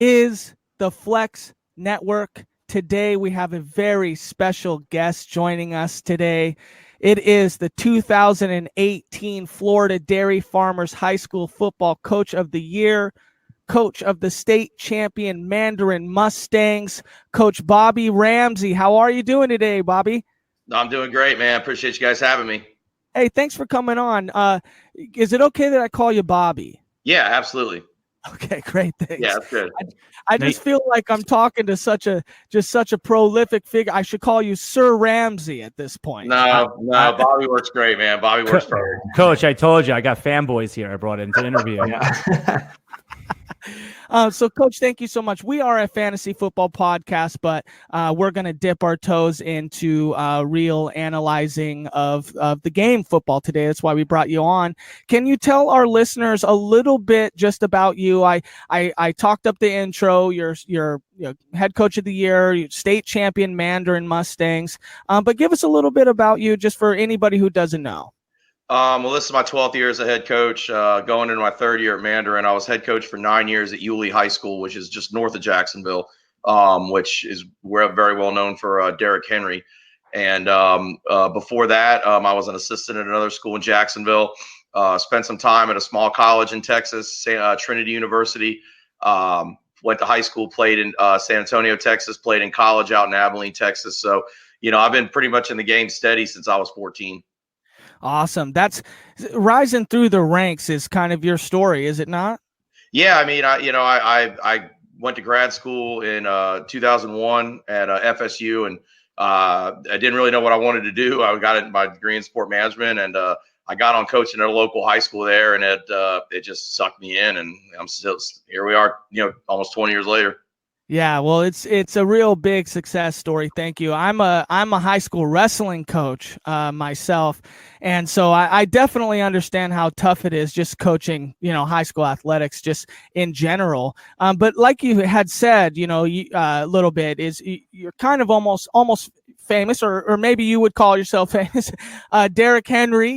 is the Flex Network. Today, we have a very special guest joining us today. It is the 2018 Florida Dairy Farmers High School Football Coach of the Year, coach of the state champion Mandarin Mustangs, Coach Bobby Ramsay. How are you doing today, Bobby? I'm doing great, man. Appreciate you guys having me. Hey, thanks for coming on. Is it okay that I call you Bobby? Yeah, absolutely. Okay, great. Thanks. Yeah, that's good. I just feel like I'm talking to such a prolific figure. I should call you Sir Ramsay at this point. No, Bobby works great, man. Bobby works perfect. Coach, I told you I got fanboys here. I brought in to interview. Yeah. So, Coach, thank you so much. We are a fantasy football podcast, but we're going to dip our toes into real analyzing of the game football today. That's why we brought you on. Can you tell our listeners a little bit just about you? I talked up the intro. You're head coach of the year, state champion Mandarin Mustangs. But give us a little bit about you, just for anybody who doesn't know. Well, this is my 12th year as a head coach. Going into my third year at Mandarin, I was head coach for 9 years at Yulee High School, which is just north of Jacksonville, which is very well known for Derrick Henry. And before that, I was an assistant at another school in Jacksonville. Spent some time at a small college in Texas, Trinity University. Went to high school, played in San Antonio, Texas, played in college out in Abilene, Texas. So, I've been pretty much in the game steady since I was 14. Awesome. That's rising through the ranks is kind of your story, is it not? Yeah. I mean, I went to grad school in 2001 at FSU, and I didn't really know what I wanted to do. I got my degree in sport management, and I got on coaching at a local high school there, and it just sucked me in, and I'm still here. We are, almost 20 years later. Yeah, well, it's a real big success story. Thank you. I'm a high school wrestling coach myself, and so I definitely understand how tough it is just coaching, high school athletics just in general. But like you had said, a little bit is you're kind of almost famous, or maybe you would call yourself famous. Derrick Henry,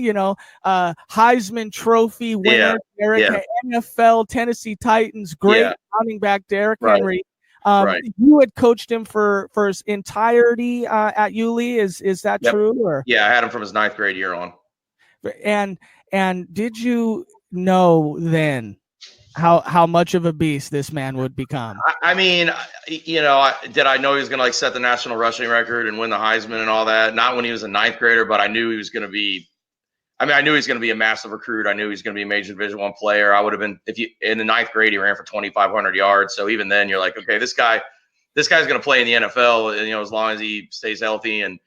Heisman Trophy winner. Yeah, Derrick, NFL Tennessee Titans great running back Derrick Henry. Right. You had coached him for his entirety at Yulee. Is that true? Or yeah, I had him from his 9th grade year on. And did you know then how much of a beast this man would become? I mean, did I know he was going to set the national rushing record and win the Heisman and all that? Not when he was a 9th grader, but I knew he was going to be. I knew he was going to be a massive recruit. I knew he was going to be a major Division I player. I would have been, in the 9th grade, he ran for 2,500 yards. So even then, you're like, okay, this guy's going to play in the NFL. As long as he stays healthy and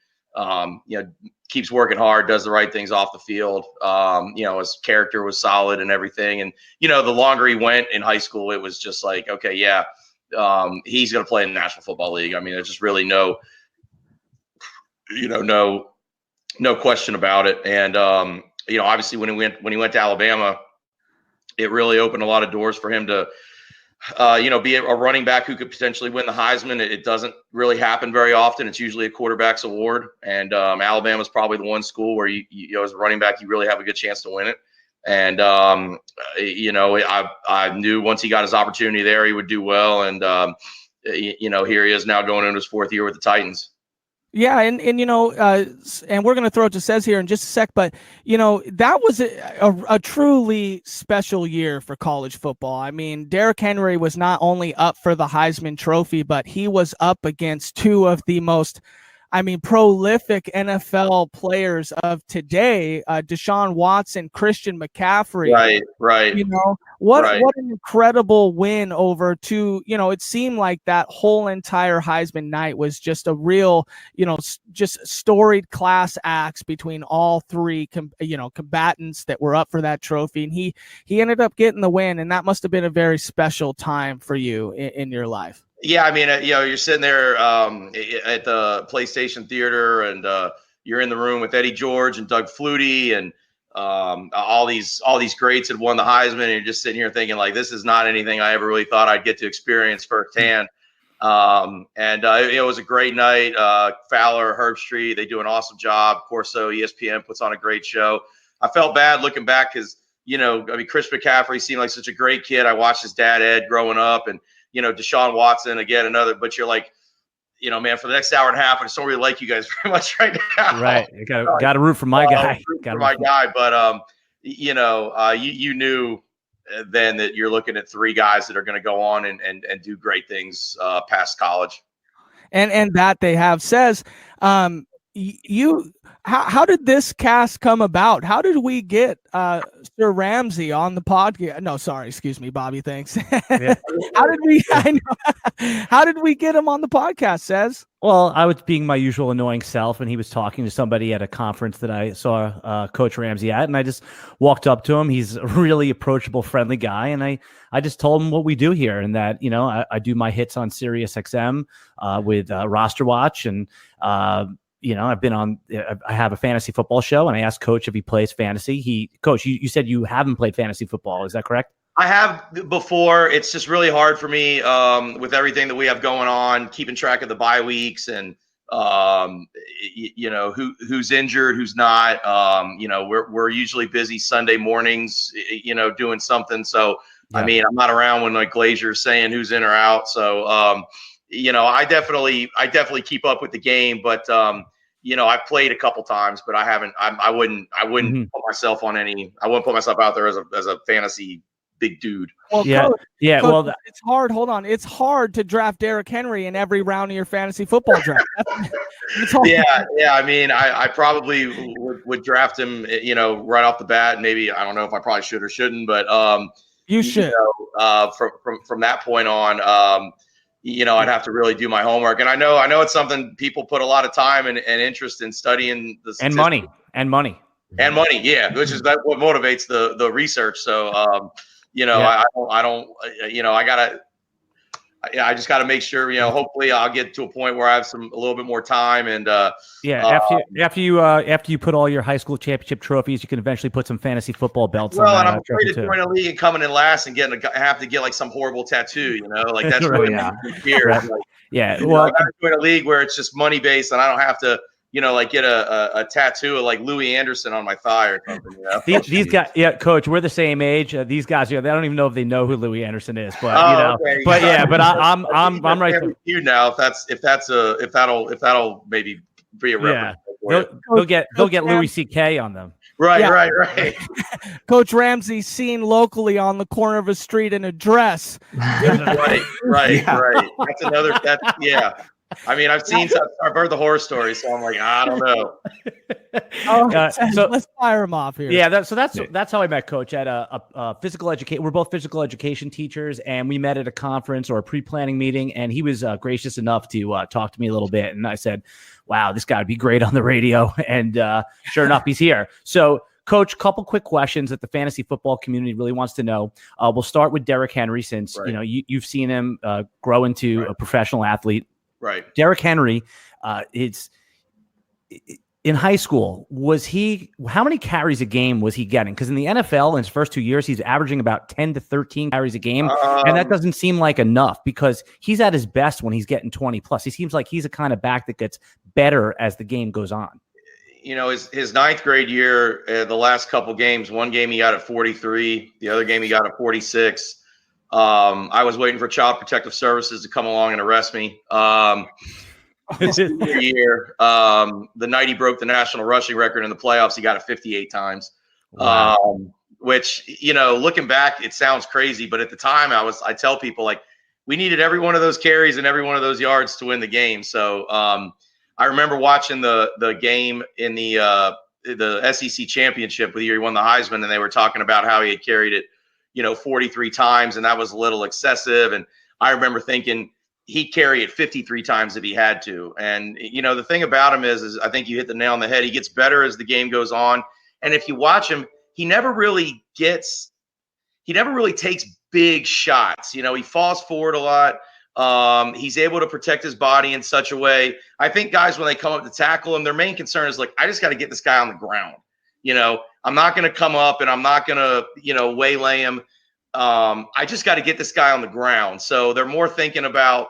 keeps working hard, does the right things off the field. His character was solid and everything. And the longer he went in high school, it was just like, okay, yeah, he's going to play in the National Football League. I mean, there's just really no question about it. And obviously when he went to Alabama, it really opened a lot of doors for him to be a running back who could potentially win the Heisman. It doesn't really happen very often. It's usually a quarterback's award, and Alabama's probably the one school where you as a running back you really have a good chance to win it. And I knew once he got his opportunity there, he would do well. And here he is now going into his 4th year with the Titans. Yeah, and we're going to throw it to Cez here in just a sec, but that was a truly special year for college football. I mean, Derrick Henry was not only up for the Heisman Trophy, but he was up against two of the most, prolific NFL players of today, Deshaun Watson, Christian McCaffrey. Right. What an incredible win over two. It seemed like that whole entire Heisman night was just a real, just storied class acts between all three, combatants that were up for that trophy. And he ended up getting the win, and that must have been a very special time for you in your life. Yeah, you're sitting there at the PlayStation Theater, and you're in the room with Eddie George and Doug Flutie, and all these greats had won the Heisman, and you're just sitting here thinking, like, this is not anything I ever really thought I'd get to experience firsthand. It was a great night. Fowler, Herbstreit, they do an awesome job. Corso, ESPN puts on a great show. I felt bad looking back because, Chris McCaffrey seemed like such a great kid. I watched his dad, Ed, growing up, and Deshaun Watson again, but you're like, man, for the next hour and a half, I just don't really like you guys very much right now. Right. You got to root for my guy. But you knew then that you're looking at 3 guys that are going to go on and do great things past college. And that they have says, how did this cast come about? How did we get Sir Ramsay on the podcast? No, sorry, excuse me, Bobby. Thanks. Yeah. How did we get him on the podcast? Says. Well, I was being my usual annoying self, and he was talking to somebody at a conference that I saw Coach Ramsay at, and I just walked up to him. He's a really approachable, friendly guy, and I just told him what we do here, and that I do my hits on Sirius XM with Roster Watch, and I've been on. I have a fantasy football show, and I asked Coach if he plays fantasy. Coach, you said you haven't played fantasy football. Is that correct? I have before. It's just really hard for me with everything that we have going on, keeping track of the bye weeks and who's injured, who's not. We're usually busy Sunday mornings, doing something. So yeah. I mean, I'm not around when like Glazier's saying who's in or out. So I definitely keep up with the game, but I've played a couple times, but I haven't. I wouldn't put myself on any. I wouldn't put myself out there as a fantasy big dude. Well, yeah, Coach, yeah. Coach, it's hard. Hold on, it's hard to draft Derrick Henry in every round of your fantasy football draft. Yeah. I mean, I probably would draft him, right off the bat. Maybe I don't know if I probably should or shouldn't, but you should. From that point on, I'd have to really do my homework. And I know it's something people put a lot of time and interest in studying the and money. Yeah, which is what motivates the research. So. I just gotta make sure, hopefully I'll get to a point where I have a little bit more time and after you put all your high school championship trophies, you can eventually put some fantasy football belts on. Well, and I'm afraid to join a league and coming in last and have to get like some horrible tattoo, like that's really fear. Right. I gotta join a league where it's just money based and I don't have to get a tattoo of like Louis Anderson on my thigh or something. These guys, Coach, we're the same age. These guys, they don't even know if they know who Louis Anderson is, but okay. But I'm right with you now. If that'll maybe be a reference. Yeah, they'll get Louis C.K. on them. Right. Coach Ramsay seen locally on the corner of a street in a dress. Right. I mean, I've heard the horror stories, so I'm like, I don't know. So let's fire him off here. Yeah, that's how I met Coach at a physical education. We're both physical education teachers, and we met at a conference or a pre-planning meeting, and he was gracious enough to talk to me a little bit, and I said, wow, this guy would be great on the radio, and sure enough, he's here. So, Coach, couple quick questions that the fantasy football community really wants to know. We'll start with Derrick Henry, since you've seen him grow into a professional athlete. Right. Derrick Henry, in high school, how many carries a game was he getting? Because in the NFL, in his first 2 years, he's averaging about 10 to 13 carries a game. And that doesn't seem like enough, because he's at his best when he's getting 20 plus. He seems like he's a kind of back that gets better as the game goes on. His ninth grade year, the last couple games, one game he got at 43, the other game he got at 46. I was waiting for Child Protective Services to come along and arrest me. His year, the night he broke the national rushing record in the playoffs, he got it 58 times. Wow. Which, looking back, it sounds crazy, but at the time I tell people, like, we needed every one of those carries and every one of those yards to win the game. So I remember watching the game in the SEC championship with the year he won the Heisman, and they were talking about how he had carried it 43 times, and that was a little excessive. And I remember thinking he'd carry it 53 times if he had to. And, the thing about him is I think you hit the nail on the head. He gets better as the game goes on. And if you watch him, he never really takes big shots. He falls forward a lot. He's able to protect his body in such a way. I think guys, when they come up to tackle him, their main concern is like, I just got to get this guy on the ground. I'm not going to come up and I'm not going to, waylay him. I just got to get this guy on the ground. So they're more thinking about,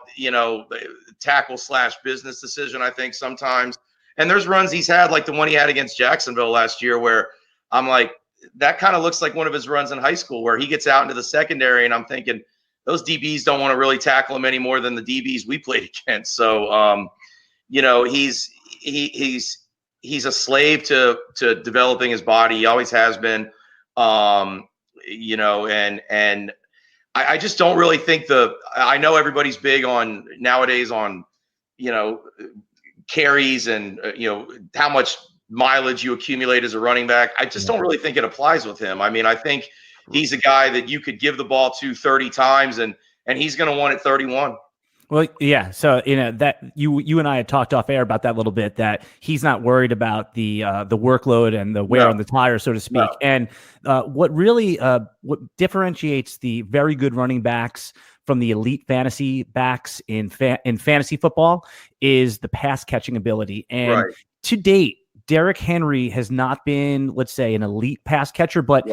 tackle / business decision, I think, sometimes. And there's runs he's had, like the one he had against Jacksonville last year, where I'm like, that kind of looks like one of his runs in high school, where he gets out into the secondary and I'm thinking, those DBs don't want to really tackle him any more than the DBs we played against. So, he's a slave to developing his body. He always has been. And I just don't really think I know everybody's big on nowadays on, carries and, how much mileage you accumulate as a running back. I just don't really think it applies with him. I mean, I think he's a guy that you could give the ball to 30 times and he's going to want it 31. Well, yeah. So, that you and I had talked off air about that a little bit, that he's not worried about the workload and the wear on the tire, so to speak. No. And what really what differentiates the very good running backs from the elite fantasy backs in fantasy football is the pass catching ability. And to date, Derrick Henry has not been, let's say, an elite pass catcher, but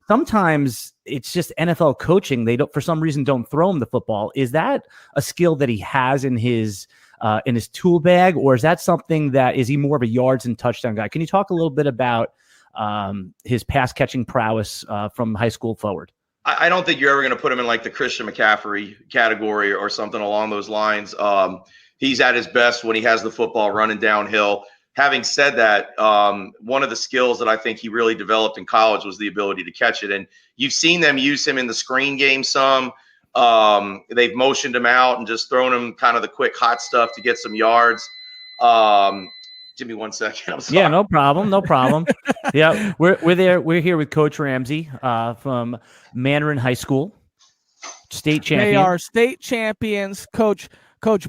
sometimes it's just NFL coaching. They don't, for some reason, don't throw him the football. Is that a skill that he has in his tool bag, or is that something that is he more of a yards and touchdown guy? Can you talk a little bit about his pass catching prowess from high school forward? I don't think you're ever going to put him in like the Christian McCaffrey category or something along those lines. He's at his best when he has the football running downhill. Having said that, one of the skills that I think he really developed in college was the ability to catch it. And you've seen them use him in the screen game some. They've motioned him out and just thrown him kind of the quick hot stuff to get some yards. Give me 1 second. I'm sorry. Yeah, no problem. Yeah, we're there. We're here with Coach Ramsay from Mandarin High School, state champion. They are state champions. Coach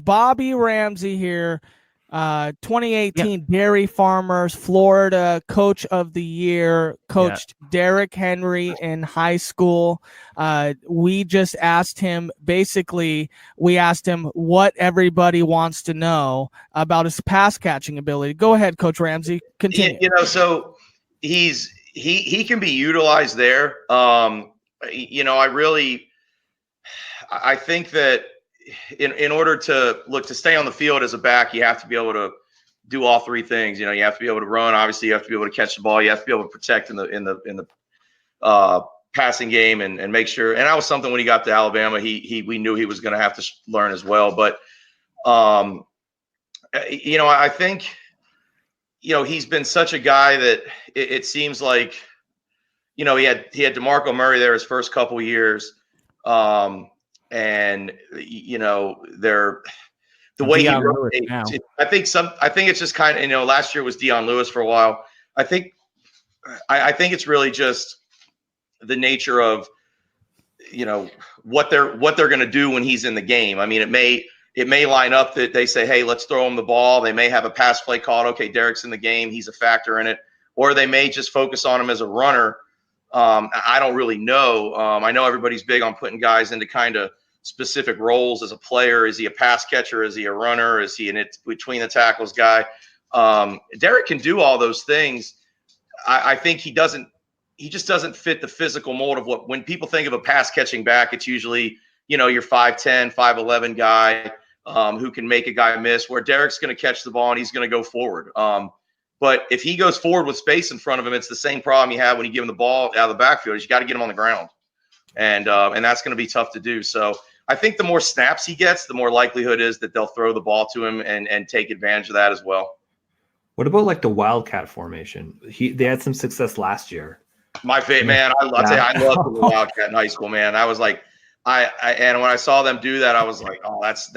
Bobby Ramsay here. 2018 Dairy Farmers Florida Coach of the Year, coached Derrick Henry in high school. We just asked him, what everybody wants to know about his pass catching ability. Go ahead, Coach Ramsay. Continue. So he can be utilized there. I think that in order to stay on the field as a back, you have to be able to do all three things. You have to be able to run. Obviously, you have to be able to catch the ball. You have to be able to protect in the passing game and make sure. And that was something when he got to Alabama, we knew he was going to have to learn as well. But I think he's been such a guy that it seems like he had DeMarco Murray there his first couple years. And the way Deion he rotates, I think it's just kind of, last year was Deion Lewis for a while. I think it's really just the nature of, what they're going to do when he's in the game. I mean, it may line up that they say, hey, let's throw him the ball. They may have a pass play called. Okay, Derrick's in the game. He's a factor in it. Or they may just focus on him as a runner. I don't really know. I know everybody's big on putting guys into kind of specific roles as a player. Is he a pass catcher? Is he a runner? Is he an between the tackles guy? Derrick can do all those things. I think he just doesn't fit the physical mold of when people think of a pass catching back, it's usually, your 5'10", 5'11" guy who can make a guy miss, where Derrick's going to catch the ball and he's going to go forward. But if he goes forward with space in front of him, it's the same problem you have when you give him the ball out of the backfield. You got to get him on the ground. And that's going to be tough to do. So I think the more snaps he gets, the more likelihood is that they'll throw the ball to him and take advantage of that as well. What about like the Wildcat formation? They had some success last year. My favorite, man. I loved the Wildcat in high school, man. I was like, and when I saw them do that, I was like, oh, that's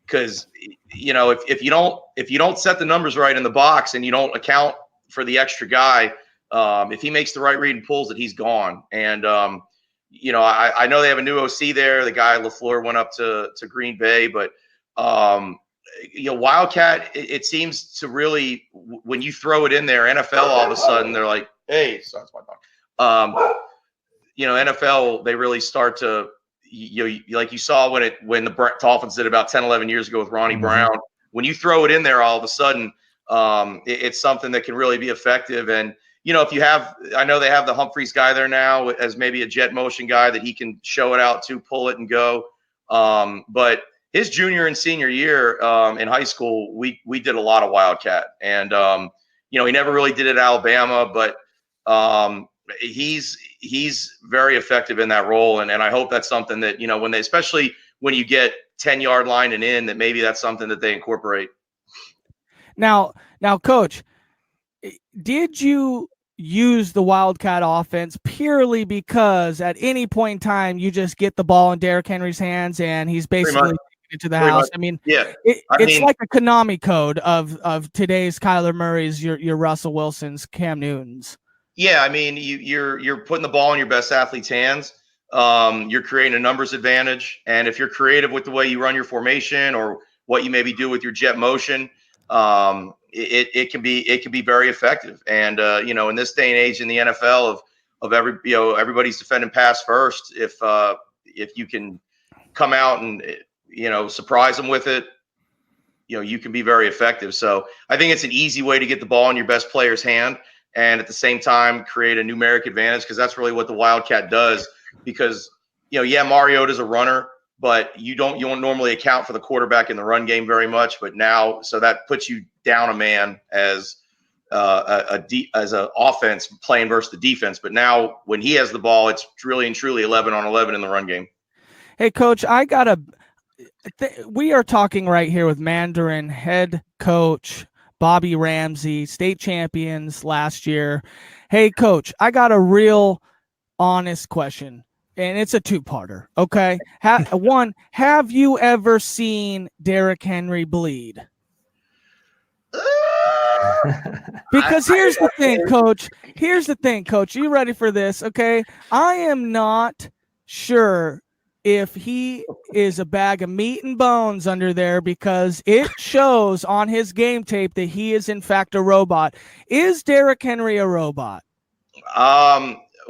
because if you don't set the numbers right in the box and you don't account for the extra guy, if he makes the right read and pulls it, he's gone. And I know they have a new OC there. The guy LaFleur went up to Green Bay, but Wildcat, it seems to really, when you throw it in there, NFL all of a sudden they're like, hey, sorry, that's my dog. NFL, they really start to, like you saw when the Dolphins did about 10, 11 years ago with Ronnie Brown. When you throw it in there, all of a sudden, it's something that can really be effective. And I know they have the Humphreys guy there now as maybe a jet motion guy that he can show it out to, pull it and go. But his junior and senior year in high school, we did a lot of Wildcat, and he never really did it at Alabama, but he's very effective in that role, and I hope that's something that, you know, when they, especially when you get 10-yard line and in, that maybe that's something that they incorporate. Now, Coach, did you use the Wildcat offense purely because at any point in time you just get the ball in Derrick Henry's hands and he's basically taking it to the house? I mean, yeah, it's like a Konami code of today's Kyler Murray's, your Russell Wilson's, Cam Newton's. Yeah, I mean, you're putting the ball in your best athlete's hands. You're creating a numbers advantage, and if you're creative with the way you run your formation or what you maybe do with your jet motion, it can be very effective. And you know, in this day and age in the NFL of everybody's defending pass first. If you can come out and, you know, surprise them with it, you know, you can be very effective. So I think it's an easy way to get the ball in your best player's hand, and at the same time create a numeric advantage, because that's really what the Wildcat does. Because, you know, yeah, Mariota's a runner, but you don't normally account for the quarterback in the run game very much. But now, so that puts you down a man as an offense playing versus the defense. But now when he has the ball, it's really and truly 11 on 11 in the run game. Hey, Coach, we are talking right here with Mandarin head coach Bobby Ramsay, state champions last year. Hey, Coach, I got a real honest question, and it's a two-parter, okay? One, have you ever seen Derrick Henry bleed? Because here's the thing, Coach. Here's the thing, Coach. You ready for this, okay? I am not sure if he is a bag of meat and bones under there, because it shows on his game tape that he is in fact a robot. Is Derrick Henry a robot?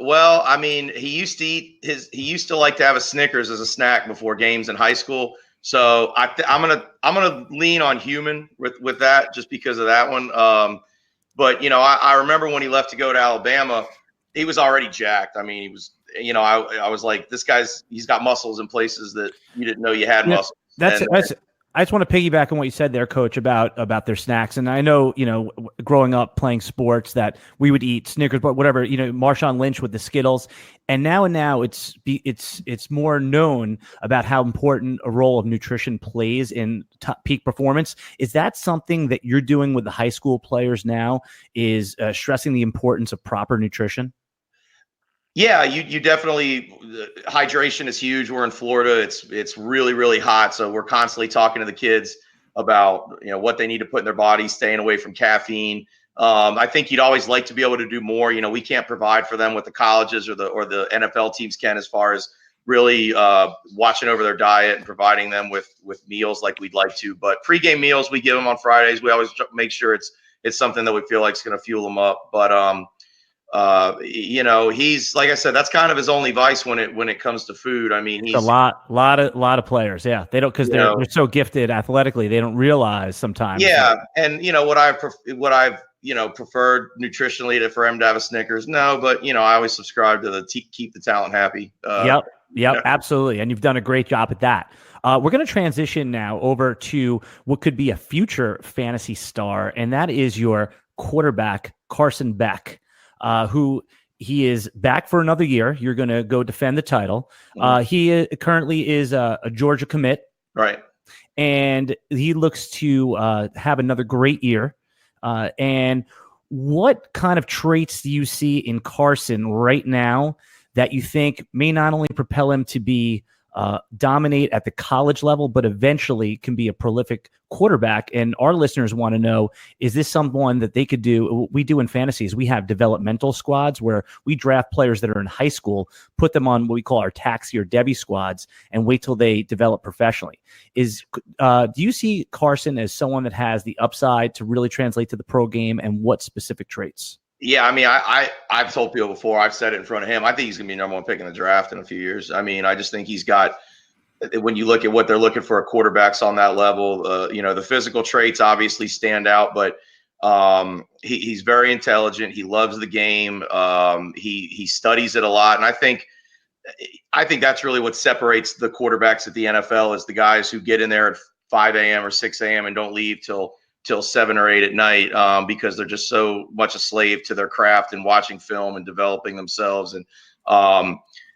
Well, I mean, he used to like to have a Snickers as a snack before games in high school. So I'm gonna lean on human with that, just because of that one. But you know, I remember when he left to go to Alabama, he was already jacked. I mean, he was, you know, I was like, this he's got muscles in places that you didn't know you had muscles. I just want to piggyback on what you said there, Coach, about their snacks. And I know, you know, growing up playing sports, that we would eat Snickers, but whatever, you know, Marshawn Lynch with the Skittles. And now it's more known about how important a role of nutrition plays in peak performance. Is that something that you're doing with the high school players now, is stressing the importance of proper nutrition? Yeah, you definitely, hydration is huge. We're in Florida. It's really, really hot. So we're constantly talking to the kids about, you know, what they need to put in their bodies, staying away from caffeine. I think you'd always like to be able to do more. You know, we can't provide for them what the colleges or the NFL teams can, as far as really watching over their diet and providing them with meals like we'd like to. But pregame meals we give them on Fridays. We always make sure it's something that we feel like is going to fuel them up. But you know, he's, like I said, that's kind of his only vice when it comes to food. I mean, he's a lot of players. Yeah. They don't, because they're so gifted athletically. They don't realize sometimes. Yeah. And you know, what I've you know, preferred nutritionally for him to have a Snickers. No, but you know, I always subscribe to the keep the talent happy. Yep. Absolutely. And you've done a great job at that. We're going to transition now over to what could be a future fantasy star, and that is your quarterback, Carson Beck. Who he is back for another year. You're going to go defend the title. He currently is a Georgia commit. Right. And he looks to have another great year. And what kind of traits do you see in Carson right now that you think may not only propel him to be dominate at the college level, but eventually can be a prolific quarterback? And our listeners want to know, is this someone that they could do? What we do in fantasies, we have developmental squads where we draft players that are in high school, put them on what we call our taxi or Debbie squads, and wait till they develop professionally. Do you see Carson as someone that has the upside to really translate to the pro game, and what specific traits? Yeah, I mean, I've told people before, I've said it in front of him, I think he's going to be number one pick in the draft in a few years. I mean, I just think he's got, when you look at what they're looking for at quarterbacks on that level, you know, the physical traits obviously stand out, but he's very intelligent. He loves the game. He studies it a lot. And I think that's really what separates the quarterbacks at the NFL, is the guys who get in there at 5 a.m. or 6 a.m. and don't leave till till 7 or 8 at night because they're just so much a slave to their craft and watching film and developing themselves. And,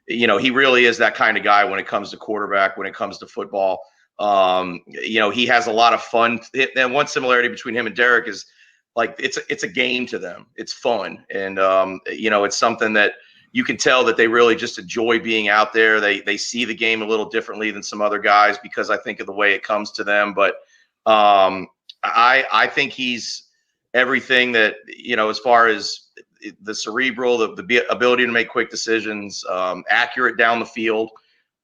he really is that kind of guy when it comes to quarterback, when it comes to football. He has a lot of fun. And one similarity between him and Derrick is like it's a game to them. It's fun. And, it's something that you can tell that they really just enjoy being out there. They see the game a little differently than some other guys because I think of the way it comes to them. But I think he's everything that, as far as the cerebral, the ability to make quick decisions, accurate down the field,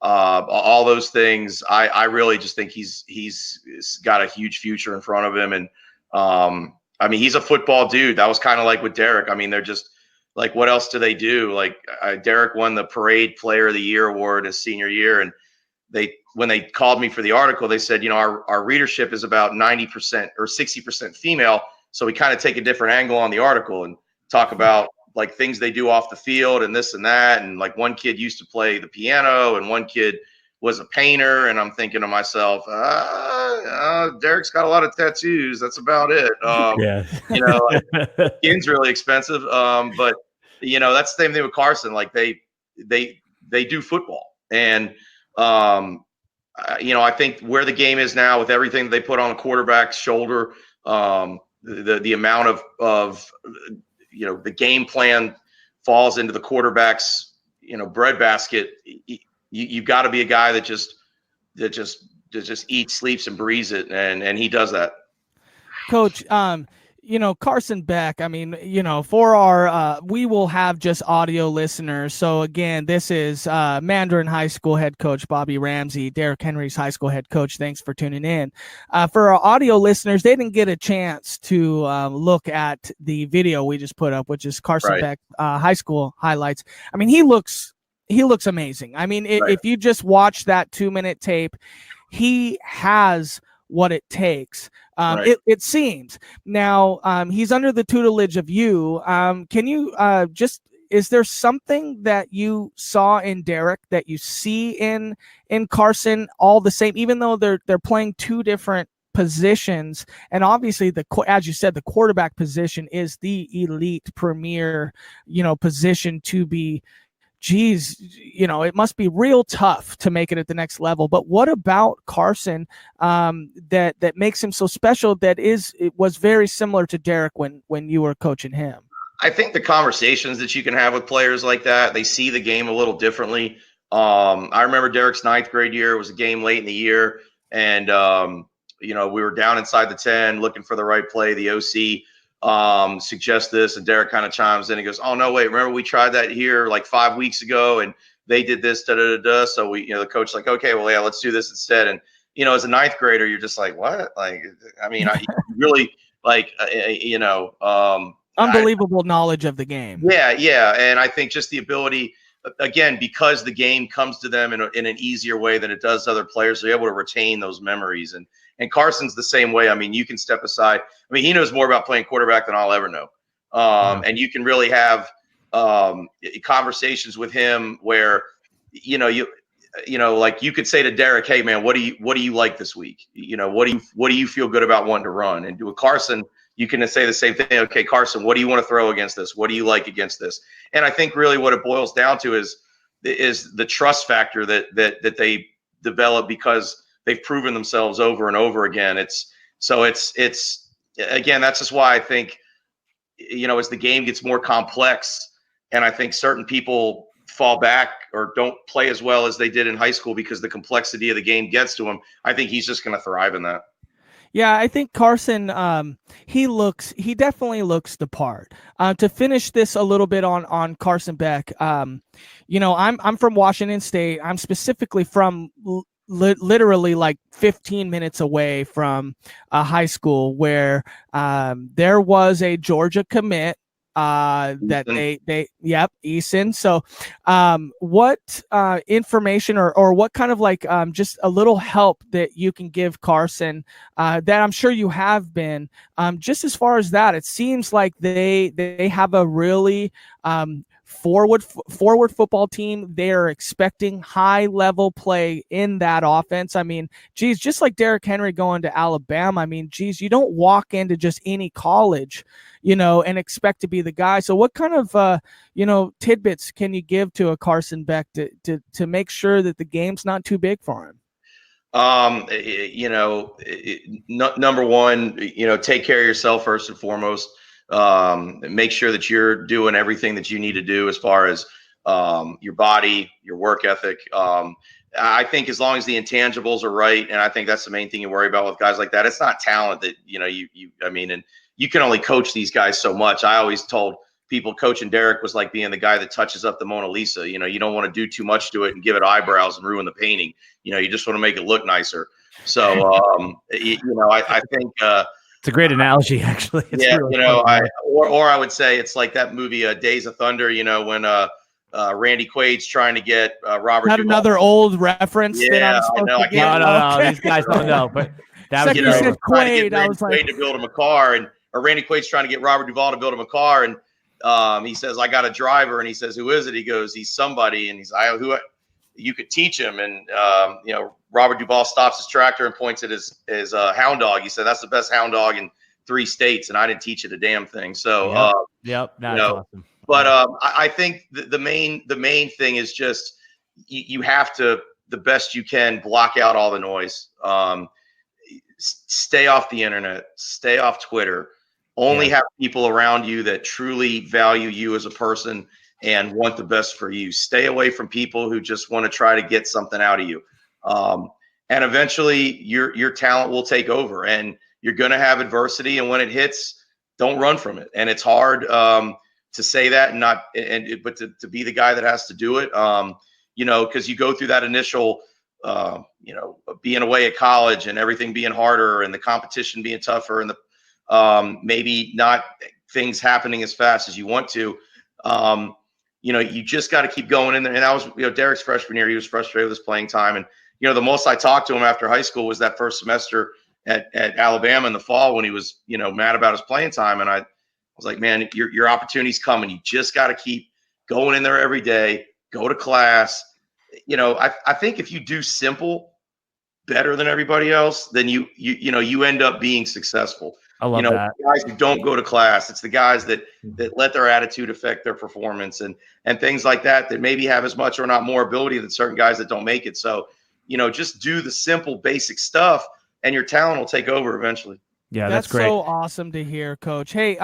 all those things. I really just think he's got a huge future in front of him. And he's a football dude. That was kind of like with Derrick. They're just like, what else do they do? Like Derrick won the Parade Player of the Year award his senior year. And when they called me for the article, they said, our readership is about 90% or 60% female. So we kind of take a different angle on the article and talk about like things they do off the field and this and that. And like one kid used to play the piano and one kid was a painter. And I'm thinking to myself, Derrick's got a lot of tattoos. That's about it. Skin's really expensive. But that's the same thing with Carson. Like they do football. And, I think where the game is now with everything they put on a quarterback's shoulder, the amount of the game plan falls into the quarterback's, breadbasket. You've got to be a guy that just eats, sleeps, and breathes it, and he does that. Coach, Carson Beck, for our, we will have just audio listeners. So again, this is Mandarin High School head coach Bobby Ramsay, Derrick Henry's high school head coach. Thanks for tuning in. For our audio listeners, they didn't get a chance to look at the video we just put up, which is Carson Beck high school highlights. He looks amazing. If you just watch that 2-minute tape, he has what it takes. It seems now he's under the tutelage of you. Can you is there something that you saw in Derrick that you see in Carson all the same, even though they're playing two different positions? And obviously as you said, the quarterback position is the elite premier, position to be. Geez, it must be real tough to make it at the next level. But what about Carson that makes him so special? It was very similar to Derrick when you were coaching him. I think the conversations that you can have with players like that, they see the game a little differently. I remember Derrick's 9th grade year. It was a game late in the year, and we were down inside the 10 looking for the right play. The OC suggest this, and Derrick kind of chimes in and goes, "Oh no, wait, remember we tried that here like 5 weeks ago and they did this, So we, the coach like, okay, well, yeah, let's do this instead." And, as a 9th grader, you're just like, what? Like, I really like, unbelievable knowledge of the game. Yeah. And I think just the ability, again, because the game comes to them in an easier way than it does to other players, they're able to retain those memories. And Carson's the same way. You can step aside. He knows more about playing quarterback than I'll ever know. And you can really have conversations with him where, like you could say to Derrick, "Hey man, what do you like this week? What do you feel good about wanting to run?" And with Carson, you can say the same thing. "Okay, Carson, what do you want to throw against this? What do you like against this?" And I think really what it boils down to is the trust factor that they develop because they've proven themselves over and over again. It's again, that's just why I think, as the game gets more complex, and I think certain people fall back or don't play as well as they did in high school because the complexity of the game gets to them, I think he's just going to thrive in that. Yeah, I think Carson, he definitely looks the part. To finish this a little bit on Carson Beck, I'm from Washington State. I'm specifically from literally like 15 minutes away from a high school where there was a Georgia commit that Eason. So what information or what kind of like just a little help that you can give Carson that I'm sure you have been just as far as that, it seems like they have a really forward football team. They're expecting high level play in that offense. I mean, geez, just like Derrick Henry going to Alabama. I mean, geez, you don't walk into just any college, and expect to be the guy. So what kind of, tidbits can you give to a Carson Beck to make sure that the game's not too big for him? Number one, take care of yourself first and foremost. Make sure that you're doing everything that you need to do as far as your body, your work ethic. I think as long as the intangibles are right, and I think that's the main thing you worry about with guys like that. It's not talent that, and you can only coach these guys so much. I always told people coaching Derrick was like being the guy that touches up the Mona Lisa. You don't want to do too much to it and give it eyebrows and ruin the painting. You just want to make it look nicer. So, I think it's a great analogy, actually. It's really I would say it's like that movie Days of Thunder. When Randy Quaid's trying to get Robert. Not Duvall. another old reference. Yeah, that I'm supposed to get? No. These guys don't know, but that was you said Quaid. I was like, to build him a car, or Randy Quaid's trying to get Robert Duvall to build him a car, and he says, "I got a driver," and he says, "Who is it?" He goes, "He's somebody," and he's, "Who? You could teach him." And Robert Duvall stops his tractor and points at his hound dog. He said, "That's the best hound dog in 3 states, and I didn't teach it a damn thing." So, awesome. But I think the main thing is just you have to, the best you can, block out all the noise. Stay off the internet. Stay off Twitter. Only have people around you that truly value you as a person and want the best for you. Stay away from people who just want to try to get something out of you. And eventually your talent will take over, and you're going to have adversity. And when it hits, don't run from it. And it's hard to say that but to be the guy that has to do it, because you go through that initial, being away at college and everything being harder and the competition being tougher and the maybe not things happening as fast as you want to. You just got to keep going in there. And that was, Derrick's freshman year. He was frustrated with his playing time. And, the most I talked to him after high school was that first semester at Alabama in the fall when he was, mad about his playing time. And I was like, man, your opportunity's coming. You just got to keep going in there every day, go to class. I think if you do simple better than everybody else, then you end up being successful. I love that. The guys who don't go to class, it's the guys that let their attitude affect their performance and things like that maybe have as much or not more ability than certain guys that don't make it. So, just do the simple basic stuff and your talent will take over eventually. Yeah, that's great. So awesome to hear, Coach. Hey,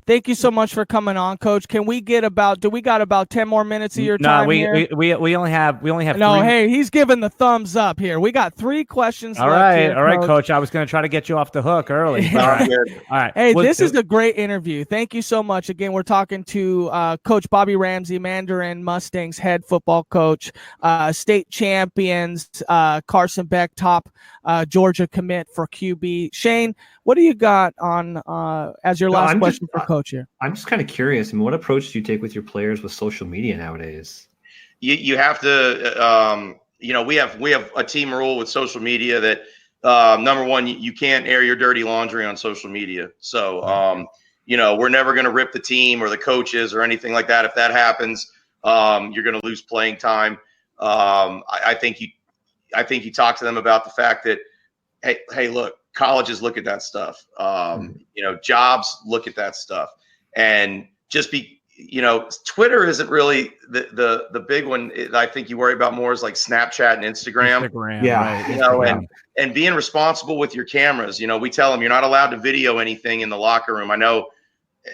thank you so much for coming on, Coach. Can we get do we got about 10 more minutes of your time here? We only have No, 3. Hey, he's giving the thumbs up here. We got 3 questions all left right, here, all right, Coach. I was going to try to get you off the hook early. All right. All right. Hey, this is a great interview. Thank you so much. Again, we're talking to Coach Bobby Ramsay, Mandarin Mustangs head football coach, state champions, Carson Beck, top Georgia commit for QB. Shane, what do you got on as your last question for Coach here? I'm just kind of curious. I mean, what approach do you take with your players with social media nowadays? You have to, we have a team rule with social media that number one, you can't air your dirty laundry on social media. So, we're never going to rip the team or the coaches or anything like that. If that happens, you're going to lose playing time. I think you talk to them about the fact that, hey, look, colleges look at that stuff. Jobs look at that stuff, and just Twitter isn't really the big one. I think you worry about more is like Snapchat and Instagram. Yeah, right. And being responsible with your cameras. We tell them you're not allowed to video anything in the locker room. I know,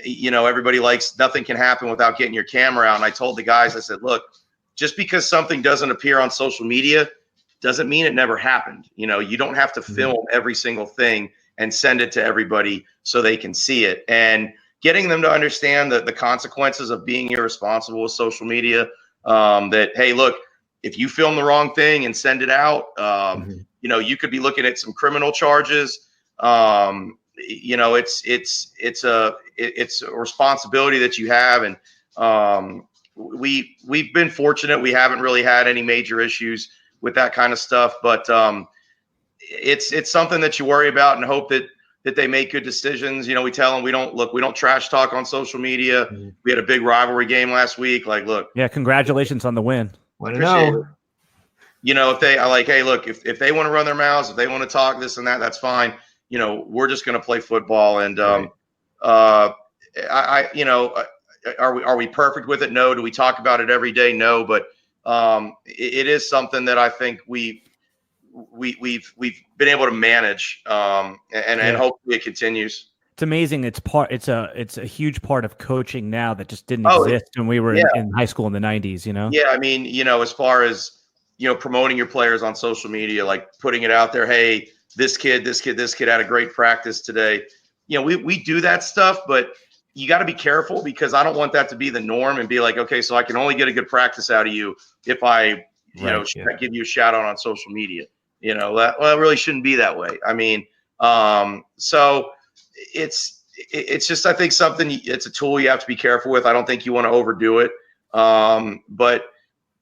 everybody likes nothing can happen without getting your camera out. And I told the guys, I said, look, just because something doesn't appear on social media doesn't mean it never happened. You don't have to film every single thing and send it to everybody so they can see it. And getting them to understand the consequences of being irresponsible with social media, that, hey, look, if you film the wrong thing and send it out, you could be looking at some criminal charges. It's a responsibility that you have. And we've been fortunate. We haven't really had any major issues with that kind of stuff, but it's something that you worry about and hope that that they make good decisions. You know, we tell them we don't trash talk on social media. We had a big rivalry game last week. Like, look. Yeah, congratulations on the win. Want to know. You know, if they are like, hey, look, if they want to run their mouths, if they want to talk this and that, that's fine. You know, we're just going to play football. And are we perfect with it? No. Do we talk about it every day? No. But it is something that I think we've been able to manage, and hopefully it continues. It's amazing. It's a huge part of coaching now that just didn't exist when we were in high school in the 90s, you know? Yeah. I mean, you know, as far as, you know, promoting your players on social media, like putting it out there, hey, this kid had a great practice today. You know, we do that stuff, but you got to be careful because I don't want that to be the norm and be like, okay, so I can only get a good practice out of you if I, give you a shout out on social media. You know, it really shouldn't be that way. I mean, so it's just, I think it's a tool you have to be careful with. I don't think you want to overdo it. But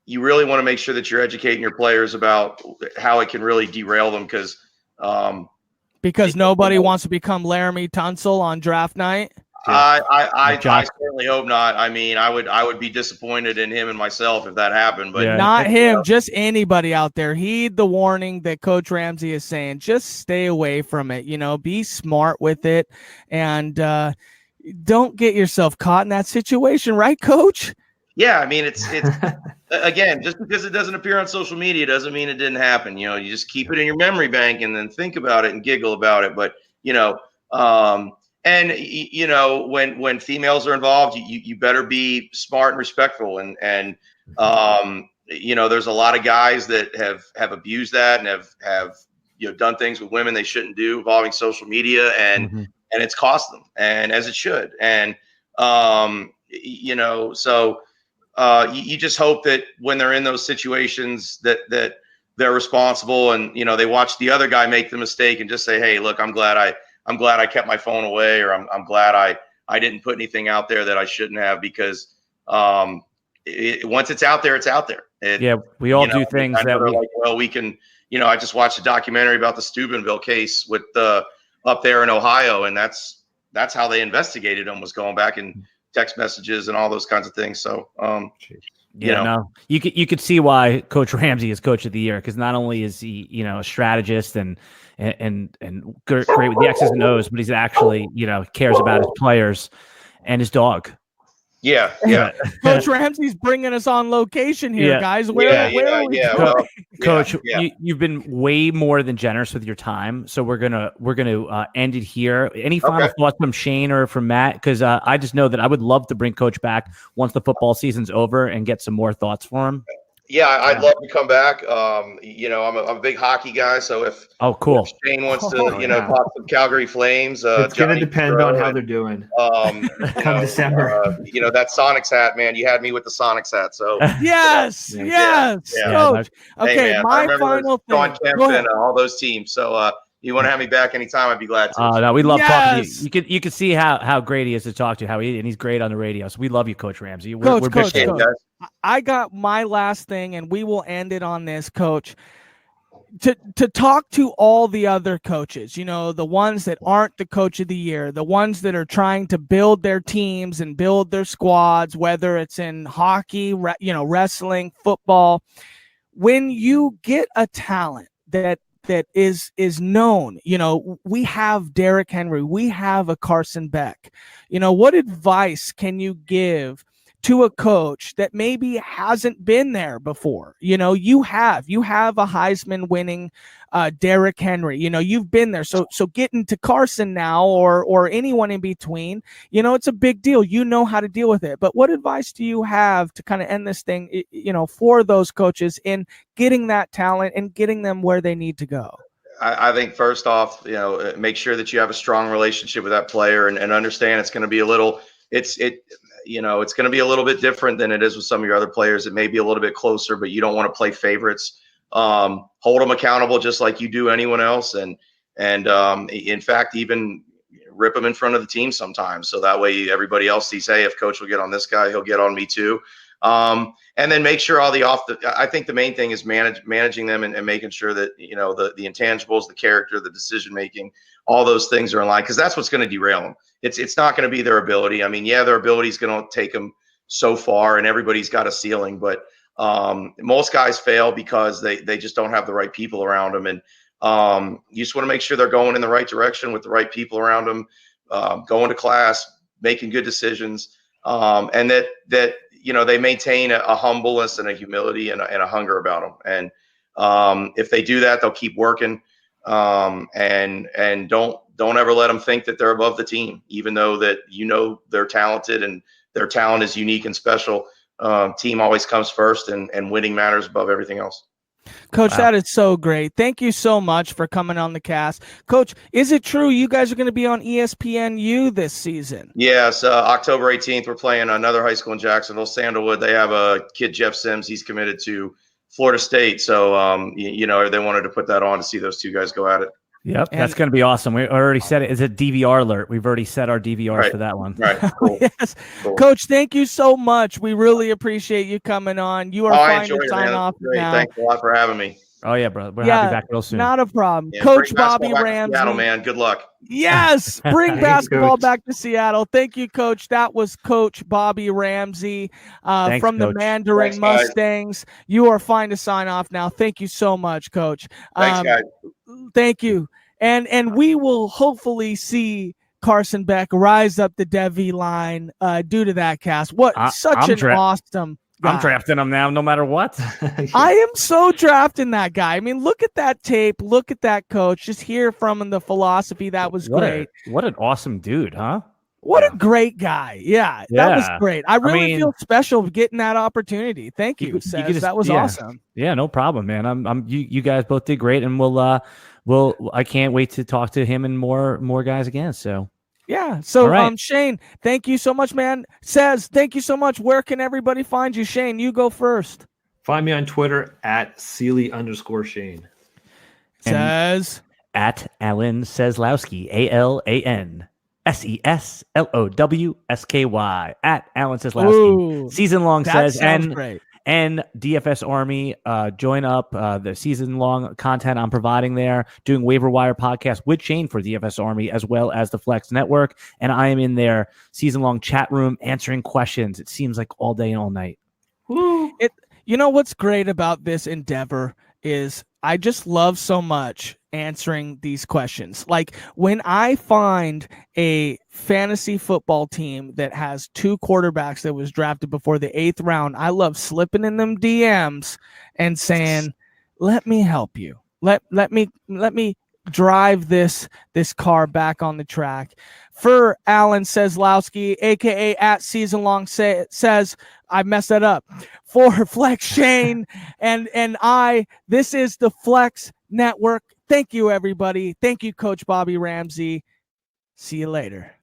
you really want to make sure that you're educating your players about how it can really derail them because nobody wants to become Laramie Tunsil on draft night. I certainly hope not. I mean, I would be disappointed in him and myself if that happened, but not him, just anybody out there. Heed the warning that Coach Ramsay is saying. Just stay away from it. You know, be smart with it, and don't get yourself caught in that situation, right, Coach? Yeah, I mean, it's again, just because it doesn't appear on social media doesn't mean it didn't happen. You know, you just keep it in your memory bank and then think about it and giggle about it. But you know, and you know, when females are involved, you better be smart and respectful. And you know, there's a lot of guys that have abused that and have done things with women they shouldn't do involving social media, and it's cost them, and as it should. And you know, so. You just hope that when they're in those situations that they're responsible and, you know, they watch the other guy make the mistake and just say, hey, look, I'm glad I kept my phone away, or I'm glad I didn't put anything out there that I shouldn't have, because once it's out there, it's out there. We all do things that we can, you know, I just watched a documentary about the Steubenville case with up there in Ohio, and that's how they investigated him, was going back and text messages and all those kinds of things. So, you could see why Coach Ramsay is Coach of the Year, because not only is he, you know, a strategist and great with the X's and O's, but he's actually, you know, cares about his players and his dog. Yeah. Coach Ramsay's bringing us on location here, guys. Where are we? Coach, you've been way more than generous with your time, so we're gonna end it here. Any final thoughts from Shane or from Matt? Because I just know that I would love to bring Coach back once the football season's over and get some more thoughts for him. Yeah, I'd love to come back. You know, I'm a big hockey guy, so if Shane wants to, talk some Calgary Flames, it's going to depend on how they're doing. Come December, you know, that Sonics hat, man. You had me with the Sonics hat, so yes. Coach. Okay, hey, man, my final thing. Sean Kemp and all those teams. So you want to have me back anytime, I'd be glad to. No, we love talking to you. You could see how great he is to talk to, and he's great on the radio. So we love you, Coach Ramsay. We're Coach. I got my last thing, and we will end it on this, Coach. To talk to all the other coaches, you know, the ones that aren't the Coach of the Year, the ones that are trying to build their teams and build their squads, whether it's in hockey, wrestling, football. When you get a talent that is known, you know, we have Derrick Henry, we have a Carson Beck. You know, what advice can you give to a coach that maybe hasn't been there before? You know, you have a Heisman winning Derrick Henry. You know, you've been there. So getting to Carson now or anyone in between, you know, it's a big deal. You know how to deal with it. But what advice do you have to kind of end this thing, you know, for those coaches in getting that talent and getting them where they need to go? I think first off, you know, make sure that you have a strong relationship with that player and understand it's going to be it's going to be a little bit different than it is with some of your other players. It may be a little bit closer, but you don't want to play favorites. Hold them accountable just like you do anyone else. And in fact, even rip them in front of the team sometimes. So that way everybody else sees, hey, if Coach will get on this guy, he'll get on me too. And then make sure I think the main thing is managing them and making sure that, the intangibles, the character, the decision-making, all those things are in line, because that's what's going to derail them. It's not going to be their ability. I mean, yeah, their ability is going to take them so far, and everybody's got a ceiling, but most guys fail because they just don't have the right people around them. And you just want to make sure they're going in the right direction with the right people around them, going to class, making good decisions, and that they maintain a humbleness and a humility and a hunger about them. And if they do that, they'll keep working, and don't ever let them think that they're above the team, even though that they're talented and their talent is unique and special. Team always comes first, and winning matters above everything else. Coach, Wow. that is so great. Thank you so much for coming on the cast. Coach, is it true you guys are going to be on ESPNU this season? Yes, October 18th, we're playing another high school in Jacksonville, Sandalwood. They have a kid, Jeff Sims. He's committed to Florida State. So, they wanted to put that on to see those two guys go at it. Yep, that's going to be awesome. We already said it. It's a DVR alert. We've already set our DVRs for that one. Right. Cool. Yes. Cool. Coach, thank you so much. We really appreciate you coming on. You are fine to sign off now. Thanks a lot for having me. Oh, yeah, bro. We'll have you back real soon. Not a problem. Yeah, Coach Bobby Ramsay. Seattle, man. Good luck. Yes. Bring basketball Coach. back to Seattle. Thank you, Coach. That was Coach Bobby Ramsay Thanks, from Coach. the Mandarin Thanks, guys. Mustangs. You are fine to sign off now. Thank you so much, Coach. Thanks, guys. Thank you. And we will hopefully see Carson Beck rise up the Devi line due to that cast. Such an awesome guy. I'm drafting him now, no matter what. I am so drafting that guy. I mean, look at that tape. Look at that coach. Just hear from him the philosophy. That was great. What an awesome dude, huh? What a great guy. Yeah, that was great. I really feel special getting that opportunity. Thank you, Sez. That was awesome. Yeah, no problem, man. You guys both did great, and I can't wait to talk to him and more guys again. So yeah. So right. Shane, thank you so much, man. Sez, thank you so much. Where can everybody find you? Shane, you go first. Find me on Twitter at Sealy_Shane. Sez at Alan Seslowski, AlanSeslowsky at Alan Seslowski. Season long says great. And DFS Army, join up the season-long content I'm providing there, doing waiver wire podcast with Shane for DFS Army, as well as the Flex Network. And I am in their season-long chat room answering questions. It seems like all day and all night. Woo. What's great about this endeavor is I just love so much answering these questions. Like when I find a fantasy football team that has two quarterbacks that was drafted before the 8th round, I love slipping in them DMs and saying, let me help you. Let me drive this car back on the track. For Alan Seslowski, aka at Season Long says, I messed that up. For Flex Shane and I, this is the Flex Network. Thank you, everybody. Thank you, Coach Bobby Ramsay. See you later.